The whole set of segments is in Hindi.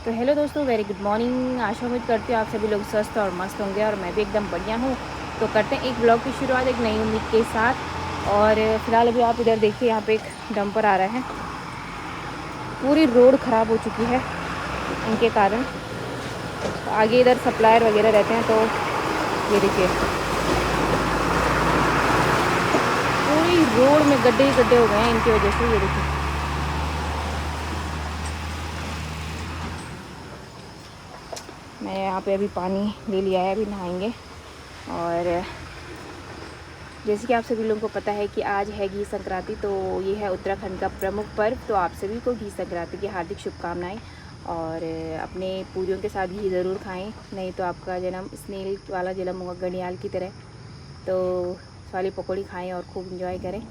तो हेलो दोस्तों, वेरी गुड मॉर्निंग। आशा उम्मीद करती हूँ आप सभी लोग स्वस्थ और मस्त होंगे और मैं भी एकदम बढ़िया हूँ। तो करते हैं एक ब्लॉग की शुरुआत एक नई उम्मीद के साथ। और फिलहाल अभी आप इधर देखिए, यहाँ पे एक डंपर आ रहा है। पूरी रोड ख़राब हो चुकी है इनके कारण। आगे इधर सप्लायर वगैरह रहते हैं, तो ये देखिए पूरी रोड में गड्ढे ही गड्ढे हो गए हैं इनकी वजह से। ये देखिए मैं यहाँ पे अभी पानी ले लिया है, अभी नहाएंगे। और जैसे कि आप सभी लोगों को पता है कि आज है घी संक्रांति, तो ये है उत्तराखंड का प्रमुख पर्व। तो आप सभी को घी संक्रांति की हार्दिक शुभकामनाएं। और अपने पूरियों के साथ घी ज़रूर खाएं, नहीं तो आपका जन्म स्नेल वाला जन्म होगा, गणियाल की तरह। तो इस वाली पकौड़ी खाएं और खूब इंजॉय करें।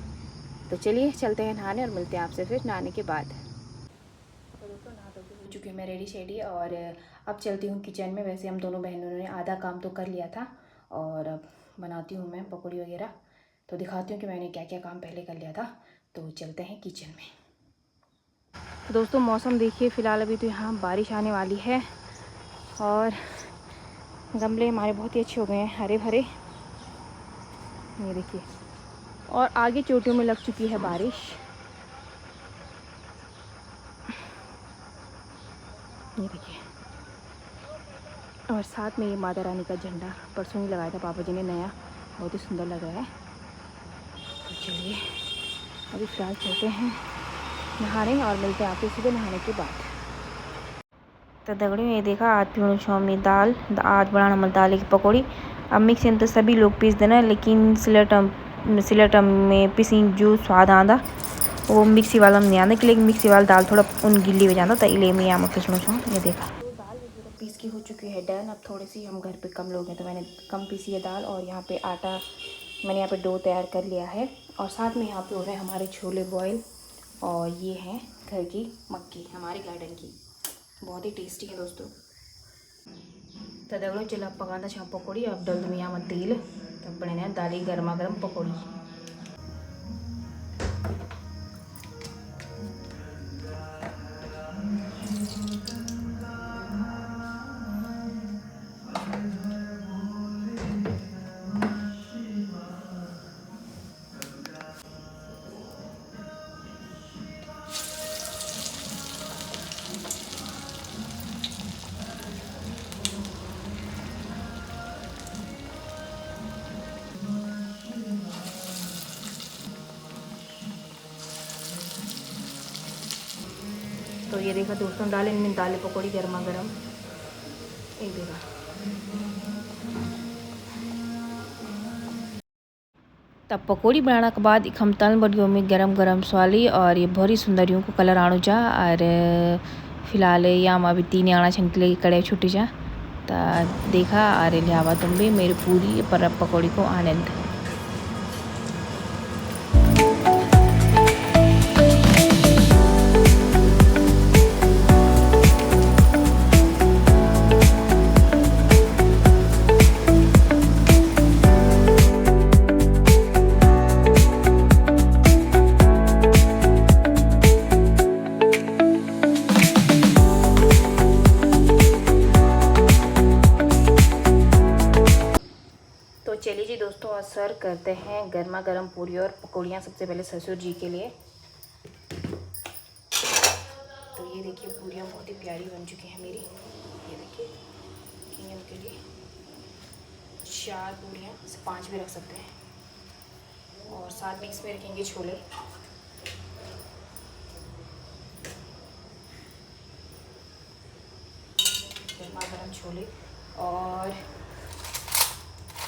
तो चलिए चलते हैं नहाने और मिलते हैं आपसे फिर नहाने के बाद। तो दोस्तों नहा धो के हो चुकी हूँ मैं रेडी शेडी, और अब चलती हूँ किचन में। वैसे हम दोनों बहनों ने आधा काम तो कर लिया था, और अब बनाती हूँ मैं पकौड़ी वगैरह। तो दिखाती हूँ कि मैंने क्या क्या काम पहले कर लिया था। तो चलते हैं किचन में। तो दोस्तों मौसम देखिए, फ़िलहाल अभी तो यहाँ बारिश आने वाली है। और गमले हमारे बहुत ही अच्छे हो गए हैं, हरे भरे। ये देखिए, और आगे चोटियों में लग चुकी है बारिश। ये देखिए, और साथ में ये माता रानी का झंडा परसों ही लगाया था पापा जी ने नया, बहुत ही सुंदर लग रहा है। तो चलिए अभी फ़िलहाल चलते हैं नहाने और मिलते हैं आपसे सीधे नहाने के बाद। तो दगड़ी में देखा आज पीणु छो हमने दाल आज बनाना हमारी दाल की पकौड़ी। अब मिक्सी तो सभी लोग पीस देना, लेकिन सिलट में पिसी जो स्वाद आंदा वो मिक्सी वाला में नहीं आंदा, लेकिन मिक्सी वाला दाल थोड़ा उन गिल्ली हो जाता। तो इले में यहाँ पिसणु छो। ये देखा तो दाल वगैरह पीस की हो चुकी है डन। अब थोड़ी सी हम घर पे कम लोग हैं तो मैंने कम पीसी है दाल, और यहाँ पे आटा मैंने यहाँ पे डो तैयार कर लिया है। और साथ में यहाँ पे हो रहे हैं हमारे छोले बॉयल, और ये हैं घर की मक्की हमारे गार्डन की, बहुत ही टेस्टी है दोस्तों। तो दगड़ो चलो पकाना छा पकौड़ी। अब डल दूँ यहाँ में तेल, तब बने दाली गर्मा गर्म पकौड़ी। तो ये देखा दोस्तों, डाले इनमें दाल पकौड़ी गर्मा गर्म। एक देखा तब पकौड़ी बनाने के बाद हम तल बढ़ियों में गरम गरम स्वाली, और ये बहुत ही सुंदर यूँ को कलर आणु जा। और फिलहाल यहाँ अभी 3 आना छंकले कड़े छुट्टी जा। तो देखा अरे लिहावा तुम भी मेरी पूरी पर पकौड़ी को आनंद। तो चलिए जी दोस्तों, और सर्व करते हैं गर्मा गर्म पूरी और पकौड़ियाँ। सबसे पहले ससुर जी के लिए। तो ये देखिए पूरियाँ बहुत ही प्यारी बन चुकी हैं मेरी। ये देखिए इनके लिए 4 पूरियाँ, 5 भी रख सकते हैं। और साथ में इसमें रखेंगे छोले। गर्मा गर्म छोले, और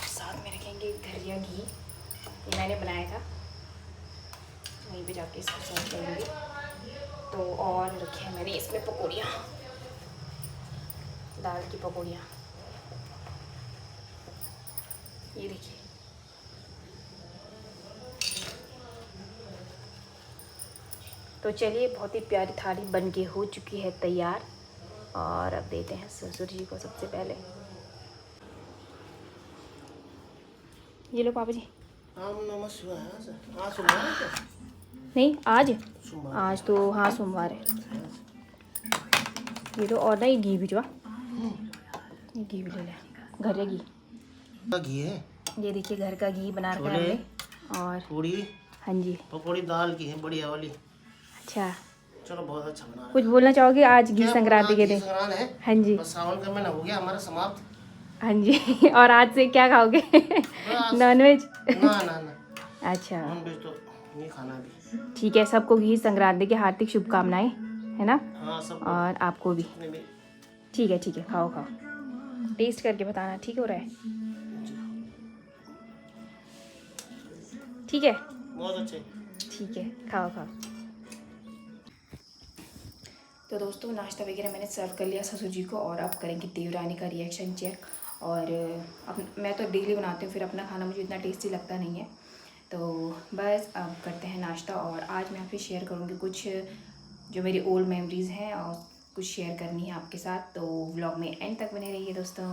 साथ में रखेंगे घरिया घी, ये मैंने बनाया था, वहीं पे जाके इसको सर्व करेंगे। तो और रखे हैं मैंने इसमें पकौड़ियाँ, दाल की पकौड़ियाँ। ये देखिए, तो चलिए बहुत ही प्यारी थाली बन के हो चुकी है तैयार। और अब देते हैं ससुर जी को सबसे पहले। ये लो पापा जी। नहीं आज, आज तो हाँ सोमवार है। ये तो और ना ये घी भी जो ये घी भी ले ले, घर का घी है। ये देखिए घर का घी बना रखा है हमने। और पूड़ी, हाँ जी पकौड़ी दाल की है बढ़िया वाली। अच्छा, चलो बहुत अच्छा बना। कुछ बोलना चाहोगे आज घी संक्रांति के दिन? है। हाँ जी, बस सावन का महीना हो गया हमारा समाप्त। हाँ जी और आज से क्या खाओगे? नॉनवेज? ना ना ना, अच्छा नॉनवेज तो नहीं खाना अभी। ठीक है, सबको घी संक्रांति की हार्दिक शुभकामनाएं, है ना? हाँ सब। और आपको भी। ठीक है, खाओ खाओ, टेस्ट करके बताना ठीक हो रहा है? ठीक है, बहुत अच्छे। ठीक है, खाओ खाओ। तो दोस्तों नाश्ता वगैरह मैंने सर्व कर लिया ससुर जी को, और अब करेंगे देवरानी का रिएक्शन चेक। और अब मैं तो डेली बनाती हूँ, फिर अपना खाना मुझे इतना टेस्टी लगता नहीं है, तो बस अब करते हैं नाश्ता। और आज मैं आपसे शेयर करूँगी कुछ जो मेरी ओल्ड मेमोरीज़ हैं और कुछ शेयर करनी है आपके साथ, तो व्लॉग में एंड तक बने रहिए दोस्तों।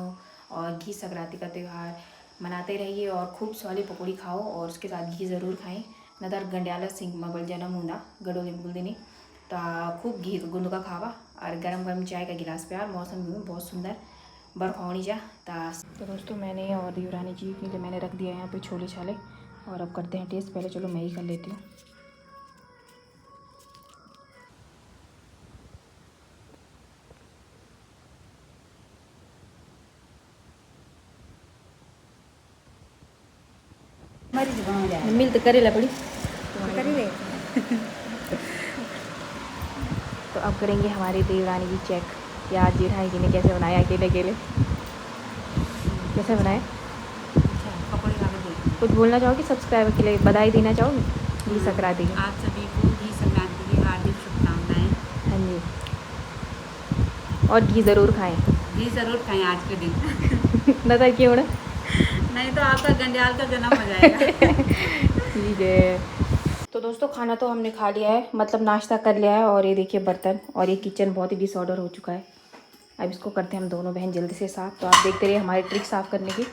और घी संक्रांति का त्यौहार मनाते रहिए और खूब स्वाली पकौड़ी खाओ और उसके साथ घी ज़रूर खाएँ। नदर गंड्याला सिंह मबल जन्म हुंदा गडोली बुलदिनी तो खूब घी गुंद का खावा और गरम गरम चाय का गिलास प्यार। मौसम भी बहुत सुंदर बर्फ होनी जा तो दोस्तों मैंने और देवरानी जी के लिए मैंने रख दिया यहाँ पे छोले छाले, और अब करते हैं टेस्ट। पहले चलो मैं ही कर लेती हूँ। मिल तो करेला पड़ी तो अब करेंगे हमारे देवरानी जी चेक कि आज जेठानी जी ने कैसे बनाया अकेले अकेले, कैसे बनाए। कुछ बोलना चाहोगे सब्सक्राइबर के लिए, बधाई देना चाहोगे घी संक्रांति की? आप सभी को घी संक्रांति की हार्दिक शुभकामनाएं। हाँ जी, और घी ज़रूर खाएं। घी ज़रूर खाएं आज के दिन। नजर क्यों ना, नहीं तो आपका गंड्याल का जन्म हो जाएगा। ठीक है। तो दोस्तों खाना तो हमने खा लिया है, मतलब नाश्ता कर लिया है, और ये देखिए बर्तन और ये किचन बहुत ही डिसऑर्डर हो चुका है। अब इसको करते हैं हम दोनों बहन जल्दी से साफ़। तो आप देखते रहिए हमारी ट्रिक साफ़ करने की।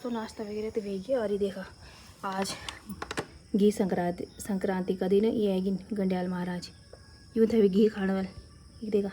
नाश्ता वगैरह तो भेज गया, और ये देखा आज घी संक्रांति का दिन ये है कि गंड्याल महाराज यूँ थे घी खाने वाले, ये देखा।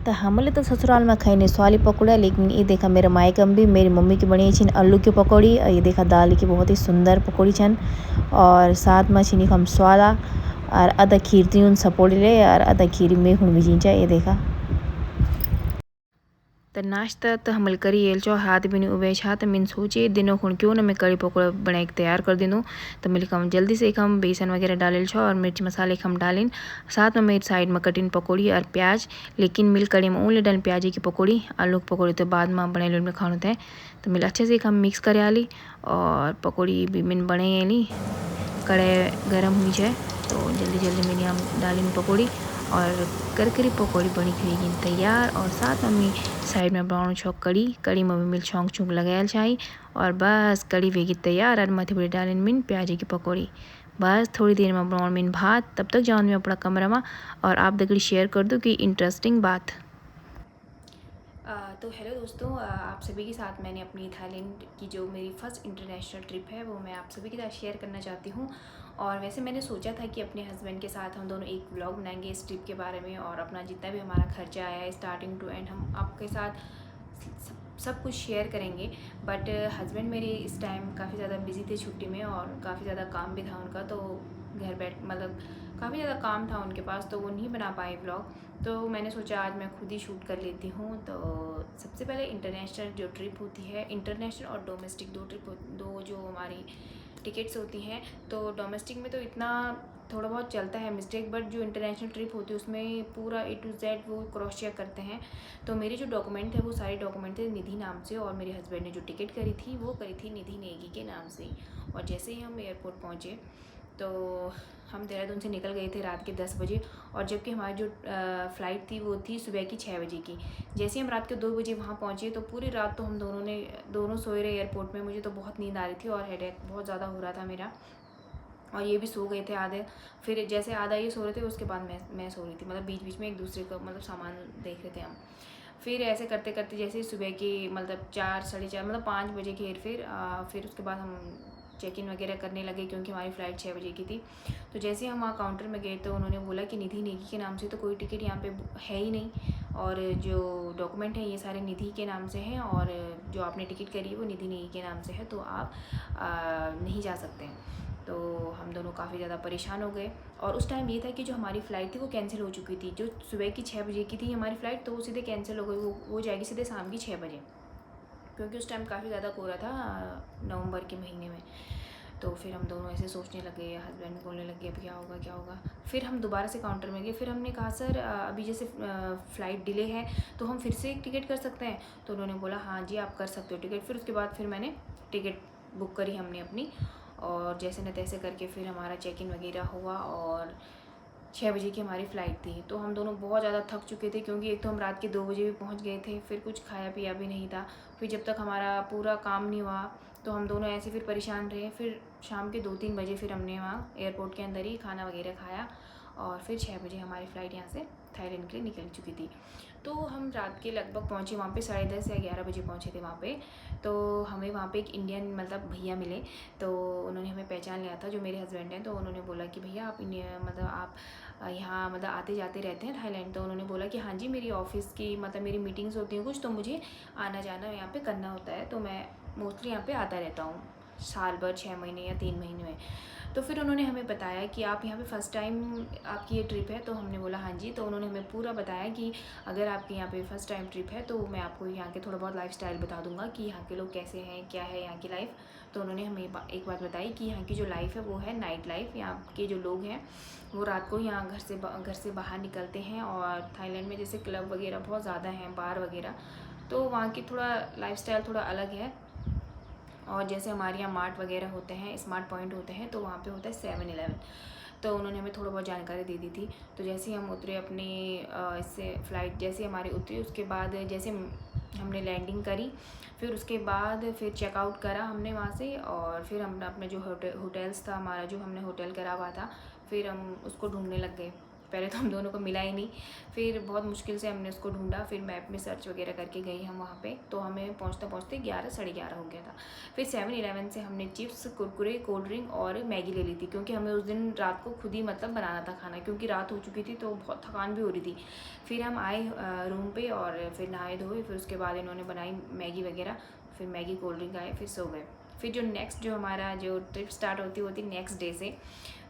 तो हमले तो ससुराल में खाई स्वाली पकौड़ा, लेकिन ये देखा मेरे मायकम भी मेरी मम्मी की बनी छिन आलू की पकौड़ी, और ये देखा दाल की बहुत ही सुंदर पकौड़ी छन, और साथ में छिनी हम स्वाला और आधा खीर तीन सपोड़ी ले और आधा खीर में हुन भी जा। ये देखा तो नाश्ता तो हमल करी एल चो हाथ भी नहीं उबे छा, तो मैंने सोचे दिनों खुण क्यों ना मैं कड़ी पकौड़ा बना के तैयार कर दूँ। तो मिल कम जल्दी से एक हम बेसन वगैरह डालेल छो और मिर्च मसाले हम डालें, साथ में मेरी साइड में कटिन पकौड़ी और प्याज, लेकिन मिल कड़ी में ओनली डाल प्याज की पकौड़ी, आलू की पकौड़ी तो बाद में बने में खाने थे। तो मिल अच्छे से एक हम मिक्स कर आली, और पकौड़ी भी मैंने बने ली, कड़े गर्म हुई जाए तो जल्दी जल्दी मैंने हम डाली पकौड़ी, और करकरी पकौड़ी बनी हुई तैयार। और साथ में साइड में बनाना छो कड़ी में भी मिल छौंक छुंक लगायल चाहिए, और बस कड़ी वेगी तैयार। और मथे बड़े डालें मिन प्याज की पकौड़ी, बस थोड़ी देर में बनाओ मिन भात। तब तक जाऊँ मैं अपना कमरा में और आप दगड़ी शेयर कर दूँ कि इंटरेस्टिंग बात। तो हेलो दोस्तों, आप सभी के साथ मैंने अपनी थाईलैंड की जो मेरी फ़र्स्ट इंटरनेशनल ट्रिप है वो मैं आप सभी के साथ शेयर करना चाहती हूँ। और वैसे मैंने सोचा था कि अपने हस्बैंड के साथ हम दोनों एक व्लॉग बनाएंगे इस ट्रिप के बारे में, और अपना जितना भी हमारा खर्चा आया है स्टार्टिंग टू एंड हम आपके साथ सब कुछ शेयर करेंगे। बट हस्बैंड मेरे इस टाइम काफ़ी ज़्यादा बिजी थे छुट्टी में, और काफ़ी ज़्यादा काम भी था उनका, तो घर बैठ मतलब काफ़ी ज़्यादा काम था उनके पास, तो वो नहीं बना पाए व्लॉग। तो मैंने सोचा आज मैं खुद ही शूट कर लेती हूँ। तो सबसे पहले इंटरनेशनल जो ट्रिप होती है, इंटरनेशनल और डोमेस्टिक दो जो हमारी टिकट्स होती हैं, तो डोमेस्टिक में तो इतना थोड़ा बहुत चलता है मिस्टेक, बट जो इंटरनेशनल ट्रिप होती है उसमें पूरा A to Z वो क्रॉस चेक करते हैं। तो मेरे जो डॉक्यूमेंट थे वो सारे डॉक्यूमेंट थे निधि नाम से, और मेरे हस्बैंड ने जो टिकट करी थी वो करी थी निधि नेगी के नाम से। और जैसे ही हम एयरपोर्ट पहुँचे तो हम देहरादून से निकल गए थे रात के 10 बजे, और जबकि हमारी जो फ़्लाइट थी वो थी सुबह की 6 बजे की। जैसे ही हम रात के 2 बजे वहाँ पहुँचे तो पूरी रात तो हम दोनों सोए रहे एयरपोर्ट में। मुझे तो बहुत नींद आ रही थी और हेडेक बहुत ज़्यादा हो रहा था मेरा, और ये भी सो गए थे आधे। फिर जैसे आधा ये सो रहे थे उसके बाद मैं सो रही थी, मतलब बीच बीच में एक दूसरे का मतलब सामान देख रहे थे हम। फिर ऐसे करते करते जैसे सुबह की मतलब 4 साढ़े 4 मतलब 5 बजे की फिर उसके बाद हम चेक इन वगैरह करने लगे, क्योंकि हमारी फ़्लाइट 6 बजे की थी। तो जैसे हम वहाँ काउंटर में गए तो उन्होंने बोला कि निधि नेगी के नाम से तो कोई टिकट यहाँ पे है ही नहीं, और जो डॉक्यूमेंट हैं ये सारे निधि के नाम से हैं, और जो आपने टिकट करी है वो निधि नेगी के नाम से है, तो आप नहीं जा सकते हैं। तो हम दोनों काफ़ी ज़्यादा परेशान हो गए। और उस टाइम ये था कि जो हमारी फ़्लाइट थी वो कैंसिल हो चुकी थी। जो सुबह की 6 बजे की थी हमारी फ़्लाइट, तो वो सीधे कैंसिल हो गई, वो जाएगी सीधे शाम की 6 बजे, क्योंकि उस टाइम काफ़ी ज़्यादा कोहरा था नवंबर के महीने में। तो फिर हम दोनों ऐसे सोचने लगे, हस्बैंड बोलने लगे अब क्या होगा। फिर हम दोबारा से काउंटर में गए। फिर हमने कहा सर अभी जैसे फ़्लाइट डिले है तो हम फिर से एक टिकट कर सकते हैं? तो उन्होंने बोला हाँ जी आप कर सकते हो टिकट। फिर उसके बाद फिर मैंने टिकट बुक करी हमने अपनी, और जैसे न तैसे करके फिर हमारा चेक इन वगैरह हुआ, और 6 बजे की हमारी फ़्लाइट थी। तो हम दोनों बहुत ज़्यादा थक चुके थे, क्योंकि एक तो हम रात के 2 बजे भी पहुंच गए थे, फिर कुछ खाया पिया भी नहीं था। फिर जब तक हमारा पूरा काम नहीं हुआ तो हम दोनों ऐसे फिर परेशान रहे। फिर शाम के 2-3 बजे फिर हमने वहाँ एयरपोर्ट के अंदर ही खाना वगैरह खाया, और फिर 6 बजे हमारी फ़्लाइट यहाँ से थाईलैंड के लिए निकल चुकी थी। तो हम रात के लगभग पहुँचे वहाँ पे 10:30 या 11 बजे पहुँचे थे वहाँ पे। तो हमें वहाँ पे एक इंडियन मतलब भैया मिले, तो उन्होंने हमें पहचान लिया था, जो मेरे हस्बैंड हैं। तो उन्होंने बोला कि भैया आप मतलब आप यहाँ मतलब आते जाते रहते हैं थाईलैंड? तो उन्होंने बोला कि हाँ जी मेरी ऑफ़िस की मतलब मेरी मीटिंग्स होती हैं कुछ, तो मुझे आना जाना यहाँ पे करना होता है, तो मैं मोस्टली यहाँ पे आता रहता हूँ साल भर 6 महीने या 3 महीने में। तो फिर उन्होंने हमें बताया कि आप यहाँ पे फ़र्स्ट टाइम आपकी ये ट्रिप है? तो हमने बोला हाँ जी। तो उन्होंने हमें पूरा बताया कि अगर आपकी यहाँ पे फ़र्स्ट टाइम ट्रिप है तो मैं आपको यहाँ के थोड़ा बहुत लाइफ़स्टाइल बता दूँगा कि यहाँ के लोग कैसे हैं, क्या है यहाँ की लाइफ़। तो उन्होंने हमें एक बात बताई कि यहाँ की जो लाइफ़ है वो है नाइट लाइफ़। यहाँ के जो लोग हैं वो रात को यहाँ घर से बाहर निकलते हैं, और थाईलैंड में जैसे क्लब वगैरह बहुत ज़्यादा हैं, बार वगैरह, तो वहाँ की थोड़ा लाइफ़स्टाइल थोड़ा अलग है। और जैसे हमारे यहाँ मार्ट वगैरह होते हैं, स्मार्ट पॉइंट होते हैं, तो वहाँ पे होता है 7-11। तो उन्होंने हमें थोड़ा बहुत जानकारी दे दी थी। तो जैसे ही हम उतरे अपने इससे फ़्लाइट जैसे हमारी उतरी, उसके बाद जैसे हमने लैंडिंग करी, फिर उसके बाद फिर चेकआउट करा हमने वहाँ से, और फिर हमने अपने जो होटल्स था हमारा, जो हमने होटल करा हुआ था, फिर हम उसको ढूंढने लग गए। पहले तो हम दोनों को मिला ही नहीं, फिर बहुत मुश्किल से हमने उसको ढूंढा। फिर मैप में सर्च वगैरह करके गई हम वहाँ पे, तो हमें पहुँचते 11 साढ़े 11 हो गया था। फिर 7-11 से हमने चिप्स, कुरकुरे, कोल्ड ड्रिंक और मैगी ले ली थी, क्योंकि हमें उस दिन रात को खुद ही मतलब बनाना था खाना, क्योंकि रात हो चुकी थी तो बहुत थकान भी हो रही थी। फिर हम आए रूम पे, और फिर नहाए धोए, फिर उसके बाद इन्होंने बनाई मैगी वगैरह, फिर मैगी कोल्ड ड्रिंक आए, फिर सो गए। फिर जो नेक्स्ट जो हमारा जो ट्रिप स्टार्ट होती नेक्स्ट डे से,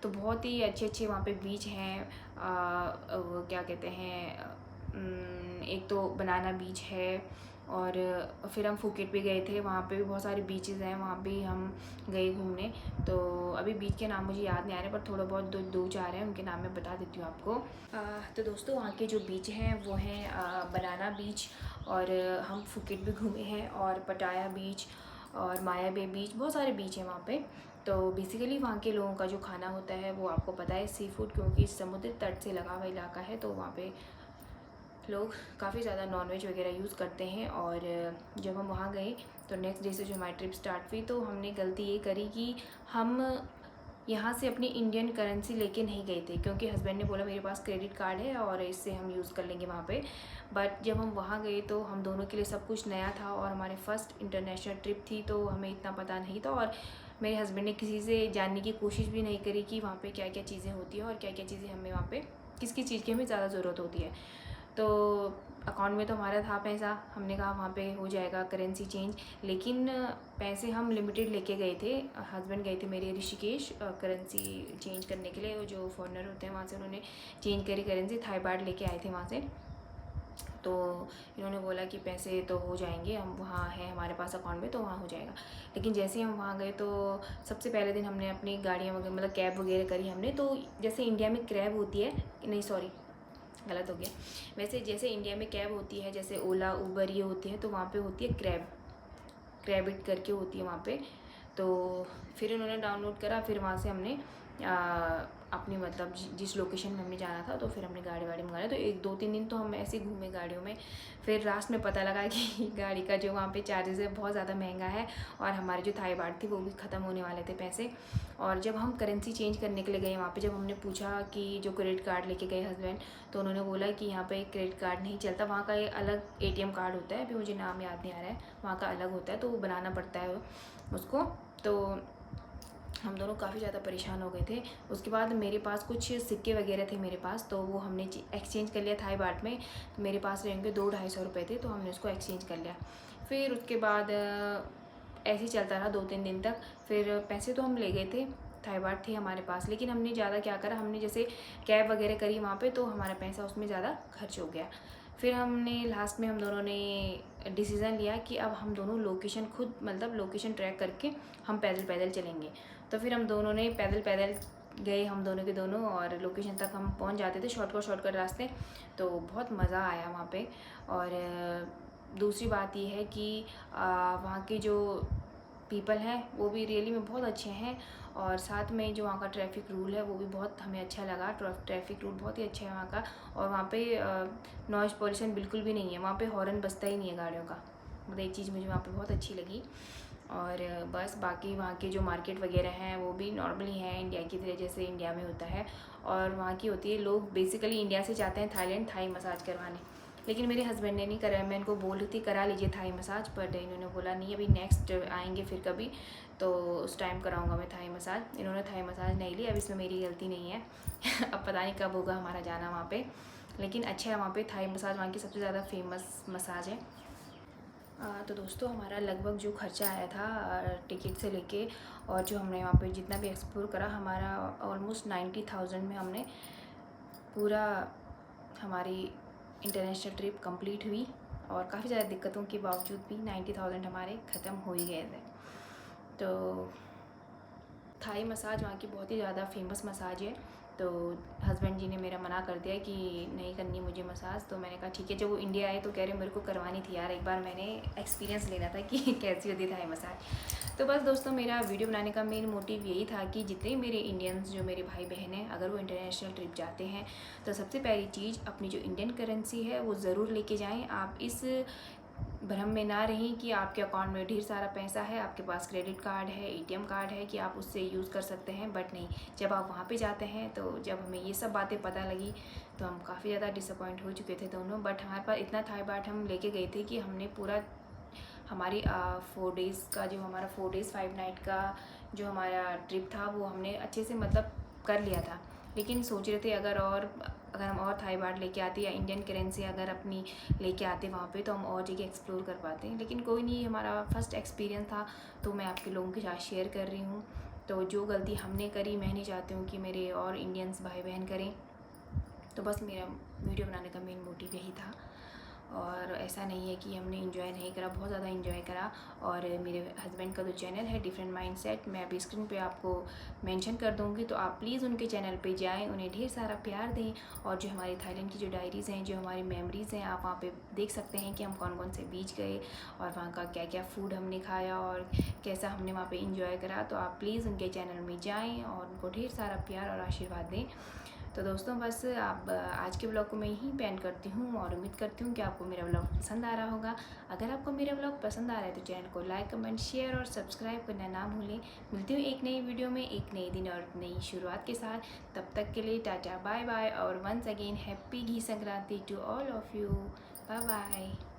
तो बहुत ही अच्छे वहाँ पे बीच हैं। वो क्या कहते हैं, एक तो बनाना बीच है, और फिर हम फुकेट भी गए थे, वहाँ पे भी बहुत सारे बीचेस हैं, वहाँ भी हम गए घूमने। तो अभी बीच के नाम मुझे याद नहीं आ रहे, पर थोड़ा बहुत दो चार हैं, उनके नाम मैं बता देती हूँ आपको। तो दोस्तों वहाँ के जो बीच हैं वो हैं बनाना बीच, और हम फुकेट भी घूमे हैं, और पटाया बीच और माया बे बीच, बहुत सारे बीच हैं वहाँ पे। तो बेसिकली वहाँ के लोगों का जो खाना होता है वो आपको पता है सी फूड, क्योंकि समुद्र तट से लगा हुआ इलाका है, तो वहाँ पे लोग काफ़ी ज़्यादा नॉनवेज वगैरह यूज़ करते हैं। और जब हम वहाँ गए तो नेक्स्ट डे से जो हमारी ट्रिप स्टार्ट हुई, तो हमने गलती ये करी कि हम यहाँ से अपनी इंडियन करेंसी लेके नहीं गए थे, क्योंकि हस्बैंड ने बोला मेरे पास क्रेडिट कार्ड है और इससे हम यूज़ कर लेंगे वहाँ पे। बट जब हम वहाँ गए तो हम दोनों के लिए सब कुछ नया था, और हमारे फर्स्ट इंटरनेशनल ट्रिप थी, तो हमें इतना पता नहीं था, और मेरे हस्बैंड ने किसी से जानने की कोशिश भी नहीं करी कि वहाँ पे क्या क्या चीज़ें होती हैं और क्या क्या चीज़ें हमें वहाँ पे किस किस चीज़ की हमें ज़्यादा ज़रूरत होती है। तो अकाउंट में तो हमारा था पैसा, हमने कहा वहाँ पे हो जाएगा करेंसी चेंज, लेकिन पैसे हम लिमिटेड लेके गए थे। हस्बैंड गए थे मेरे ऋषिकेश करेंसी चेंज करने के लिए, जो फॉरेनर होते हैं वहाँ से उन्होंने चेंज करी करेंसी, थाई बाट लेके आए थे वहाँ से। तो इन्होंने बोला कि पैसे तो हो जाएंगे, हम वहाँ है हमारे पास अकाउंट में तो वहाँ हो जाएगा। लेकिन जैसे ही हम वहाँ गए तो सबसे पहले दिन हमने अपनी गाड़ियाँ वगैरह मतलब कैब वगैरह करी हमने। तो जैसे इंडिया में क्रैब होती है, नहीं सॉरी गलत हो गया, वैसे जैसे इंडिया में कैब होती है, जैसे ओला उबर ये होती है, तो वहाँ पे होती है क्रैबिट करके होती है वहाँ पे। तो फिर उन्होंने डाउनलोड करा, फिर वहाँ से हमने अपनी मतलब जिस लोकेशन में हमने जाना था, तो फिर हमने गाड़ी मंगा लिया। तो 1-2-3 दिन तो हम ऐसे ही घूमे गाड़ियों में। फिर लास्ट में पता लगा कि गाड़ी का जो वहाँ पे चार्जेस है बहुत ज़्यादा महंगा है, और हमारी जो थाई बाट थी वो भी ख़त्म होने वाले थे पैसे। और जब हम करेंसी चेंज करने के लिए गए वहाँ पे, जब हमने पूछा कि जो क्रेडिट कार्ड लेके गए हस्बैंड, तो उन्होंने बोला कि यहाँ पे क्रेडिट कार्ड नहीं चलता, वहाँ का एक अलग ATM कार्ड होता है, अभी मुझे नाम याद नहीं आ रहा है, वहाँ का अलग होता है, तो वो बनाना पड़ता है उसको। तो हम दोनों काफ़ी ज़्यादा परेशान हो गए थे। उसके बाद मेरे पास कुछ सिक्के वगैरह थे मेरे पास, तो वो हमने एक्सचेंज कर लिया थाई बाट में। तो मेरे पास रहेंगे 200-250 रुपये थे, तो हमने उसको एक्सचेंज कर लिया। फिर उसके बाद ऐसे ही चलता रहा 2-3 दिन तक। फिर पैसे तो हम ले गए थे, थाई बाट थी हमारे पास, लेकिन हमने ज़्यादा क्या करा, हमने जैसे कैब वगैरह करी वहाँ पे, तो हमारा पैसा उसमें ज़्यादा खर्च हो गया। फिर हमने लास्ट में हम दोनों ने डिसीज़न लिया कि अब हम दोनों लोकेशन खुद मतलब लोकेशन ट्रैक करके हम पैदल चलेंगे। तो फिर हम दोनों ने पैदल गए, हम दोनों के दोनों, और लोकेशन तक हम पहुंच जाते थे शॉर्टकट रास्ते। तो बहुत मज़ा आया वहाँ पे। और दूसरी बात ये है कि वहाँ के जो पीपल हैं वो भी रियली में बहुत अच्छे हैं, और साथ में जो वहाँ का ट्रैफिक रूल है वो भी बहुत हमें अच्छा लगा। ट्रैफिक रूल बहुत ही अच्छा है वहाँ का। और वहाँ पे नॉइज़ पॉल्यूशन बिल्कुल भी नहीं है, वहाँ पे हॉर्न बजता ही नहीं है गाड़ियों का। मतलब एक चीज़ मुझे वहाँ पे बहुत अच्छी लगी। और बस बाकी वहाँ के जो मार्केट वगैरह हैं वो भी नॉर्मली हैं, इंडिया की तरह जैसे इंडिया में होता है। और वहाँ की होती है, लोग बेसिकली इंडिया से जाते हैं थाईलैंड थाई मसाज करवाने, लेकिन मेरे हस्बैंड ने नहीं कराया। मैं इनको बोल रही थी करा लीजिए थाई मसाज, बट इन्होंने बोला नहीं, अभी नेक्स्ट आएंगे फिर कभी तो उस टाइम कराऊंगा मैं थाई मसाज। इन्होंने थाई मसाज नहीं ली, अब इसमें मेरी गलती नहीं है। अब पता नहीं कब होगा हमारा जाना वहाँ पे, लेकिन अच्छा है वहाँ पे थाई मसाज, वहाँ की सबसे ज़्यादा फेमस मसाज है। तो दोस्तों हमारा लगभग जो खर्चा आया था टिकट से लेके, और जो हमने वहाँ पे जितना भी एक्सप्लोर करा, हमारा ऑलमोस्ट 90,000 में हमने पूरा हमारी इंटरनेशनल ट्रिप कंप्लीट हुई। और काफ़ी ज़्यादा दिक्कतों के बावजूद भी 90,000 हमारे ख़त्म हो ही गए थे। तो थाई मसाज वहाँ की बहुत ही ज़्यादा फेमस मसाज है। तो हस्बैंड जी ने मेरा मना कर दिया कि नहीं करनी मुझे मसाज। तो मैंने कहा ठीक है। जब वो इंडिया आए तो कह रहे मेरे को करवानी थी यार, एक बार मैंने एक्सपीरियंस लेना था कि कैसी होती है थाई मसाज। तो बस दोस्तों मेरा वीडियो बनाने का मेन मोटिव यही था कि जितने मेरे इंडियंस जो मेरे भाई बहन हैं, अगर वो इंटरनेशनल ट्रिप जाते हैं तो सबसे पहली चीज़ अपनी जो इंडियन करेंसी है वो ज़रूर लेके जाएँ। आप इस भ्रम में ना रहें कि आपके अकाउंट में ढेर सारा पैसा है, आपके पास क्रेडिट कार्ड है, ATM कार्ड है कि आप उससे यूज़ कर सकते हैं, बट नहीं। जब आप वहाँ पे जाते हैं तो जब हमें ये सब बातें पता लगी तो हम काफ़ी ज़्यादा डिसअपॉइंट हो चुके थे दोनों। बट हमारे पास इतना थाई बाट हम लेके गए थे कि हमने पूरा हमारी 4 डेज़ का जो हमारा 4 डेज़ 5 नाइट का जो हमारा ट्रिप था वो हमने अच्छे से मतलब कर लिया था। लेकिन सोच रहे थे अगर हम और थाई बाट लेके आते या इंडियन करेंसी अगर अपनी लेके आते वहाँ पे तो हम और जगह एक्सप्लोर कर पाते हैं। लेकिन कोई नहीं, हमारा फर्स्ट एक्सपीरियंस था तो मैं आपके लोगों के साथ शेयर कर रही हूँ। तो जो गलती हमने करी मैं नहीं चाहती हूँ कि मेरे और इंडियंस भाई बहन करें। तो बस मेरा वीडियो बनाने का मेन मोटिव यही था। और ऐसा नहीं है कि हमने एंजॉय नहीं करा, बहुत ज़्यादा एंजॉय करा। और मेरे हस्बैंड का जो चैनल है डिफरेंट माइंडसेट, मैं अभी स्क्रीन पे आपको मेंशन कर दूँगी, तो आप प्लीज़ उनके चैनल पे जाएं, उन्हें ढेर सारा प्यार दें। और जो हमारी थाईलैंड की जो डायरीज़ हैं, जो हमारी मेमोरीज़ हैं, आप वहाँ पे देख सकते हैं कि हम कौन कौन से बीच गए और वहाँ का क्या क्या फ़ूड हमने खाया और कैसा हमने वहाँ पर इंजॉय करा। तो आप प्लीज़ उनके चैनल में जाएँ और उनको ढेर सारा प्यार और आशीर्वाद दें। तो दोस्तों बस आप आज के ब्लॉग को मैं यहीं पेंड करती हूँ और उम्मीद करती हूँ कि आपको मेरा ब्लॉग पसंद आ रहा होगा। अगर आपको मेरा ब्लॉग पसंद आ रहा है तो चैनल को लाइक, कमेंट, शेयर और सब्सक्राइब करना ना भूलें। मिलती हूँ एक नई वीडियो में एक नए दिन और नई शुरुआत के साथ। तब तक के लिए टाटा बाय बाय और वंस अगेन हैप्पी घी Sankranti to all of you. Bye bye.